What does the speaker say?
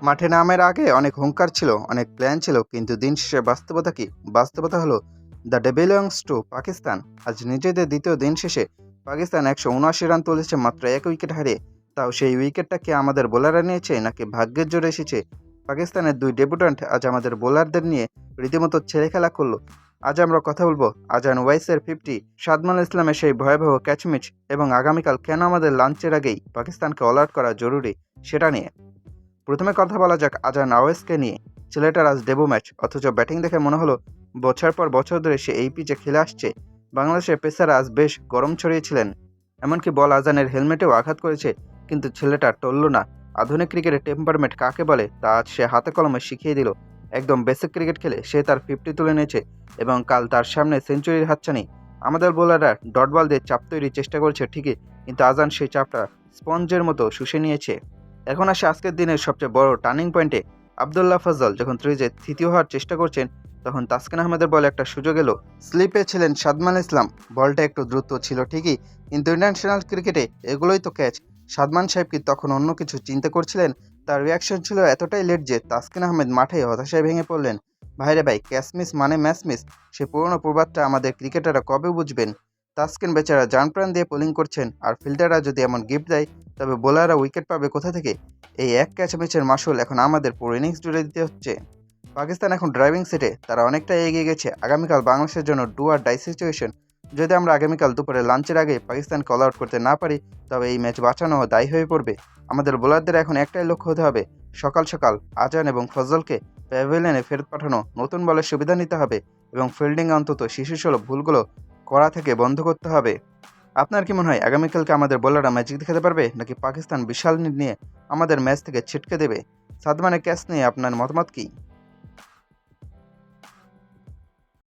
মাঠে নামের আগে অনেক হুঙ্কার ছিল, অনেক প্ল্যান ছিল, কিন্তু দিন শেষে বাস্তবতা কি? বাস্তবতা হলো the day belongs to Pakistan. আজ নিজেদের দ্বিতীয় দিন শেষে পাকিস্তান 179 রান তুলেছে মাত্র এক উইকেট হারিয়ে। তাও সেই উইকেটটা কি আমাদের বোলাররা নিয়েছে নাকি ভাগ্যের জোরে এসেছে? পাকিস্তানের দুই ডেবুট্যান্ট আজ আমাদের বোলারদের নিয়ে রীতিমতো ছেলে খেলা করলো। আজ আমরা কথা বলবো আজান ওয়াইসের 50, সাদমান ইসলামের সেই ভয়াবহ ক্যাচমিচ এবং আগামীকাল কেন আমাদের লাঞ্চের আগেই পাকিস্তানকে অল আউট করা জরুরি সেটা নিয়ে। প্রথমে কথা বলা যাক আজান আওয়াজকে নিয়ে। ছেলেটার আজ ডেবু ম্যাচ, অথচ ব্যাটিং দেখে মনে হলো বছর পর বছর ধরে সে এই পিচে খেলে আসছে। বাংলাদেশের পেসাররা আজ বেশ গরম ছড়িয়েছিলেন, এমনকি বল আজানের হেলমেটেও আঘাত করেছে, কিন্তু ছেলেটা টলল না। আধুনিক ক্রিকেটের টেম্পারমেন্ট কাকে বলে তা আজ সে হাতে কলমে শিখিয়ে দিল। একদম বেসিক ক্রিকেট খেলে সে তার 50 তুলে নিয়েছে এবং কাল তার সামনে সেঞ্চুরির হাতছানি। আমাদের বোলাররা ডট বল দিয়ে চাপ তৈরির চেষ্টা করছে ঠিকই, কিন্তু আজান সেই চাপটা স্পঞ্জের মতো শুষে নিয়েছে। এখন আসে আজকের দিনের সবচেয়ে বড় টার্নিং পয়েন্টে। আবদুল্লাহ ফজল যখন ক্রিজে তৃতীয় হওয়ার চেষ্টা করছেন, তখন তাসকিন আহমেদের বলে একটা সুযোগ এলো। স্লিপে ছিলেন সাদমান ইসলাম, বলটা একটু দ্রুত ছিল ঠিকই, কিন্তু ইন্টারন্যাশনাল ক্রিকেটে এগুলোই তো ক্যাচ। সাদমান সাহেব কি তখন অন্য কিছু চিন্তা করছিলেন? তার রিয়াকশন ছিল এতটাই লেট যে তাসকিন আহমেদ মাঠে হতাশায় ভেঙে পড়লেন। ভাইরে ভাই, ক্যাচ মিস মানে ম্যাচ মিস। সে পুরনো প্রবাদটা আমাদের ক্রিকেটাররা কবে বুঝবেন? তাসকিন বেচারা জান প্রাণ দিয়ে বোলিং করছেন, আর ফিল্ডাররা যদি এমন গিফট দেয় তবে বোলাররা উইকেট পাবে কোথা থেকে? এই এক ক্যাচ ম্যাচের মাসুল এখন আমাদের পুরো ইনিংস জুড়ে দিতে হচ্ছে। পাকিস্তান এখন ড্রাইভিং সিটে, তারা অনেকটা এগিয়ে গেছে। আগামীকাল বাংলাদেশের জন্য ডু আর ডাই সিচুয়েশন। যদি আমরা আগামীকাল দুপুরে লাঞ্চের আগে পাকিস্তানকে অল আউট করতে না পারি, তবে এই ম্যাচ বাঁচানো দায়ী হয়ে পড়বে। আমাদের বোলারদের এখন একটাই লক্ষ্য হতে হবে, সকাল সকাল আজান এবং ফজলকে প্যাভিলিয়নে ফেরত পাঠানো, নতুন বলের সুবিধা নিতে হবে এবং ফিল্ডিং অন্তত শিশুসুলভ ভুলগুলো করা থেকে বন্ধ করতে হবে। আপনার কি মনে হয় আগামীকালকে আমাদের বোলাররা ম্যাজিক দেখাতে পারবে, নাকি পাকিস্তান বিশাল লিড নিয়ে আমাদের ম্যাচ থেকে ছিটকে দেবে? সাদমানের ক্যাচ নিয়ে আপনার মতামত কি?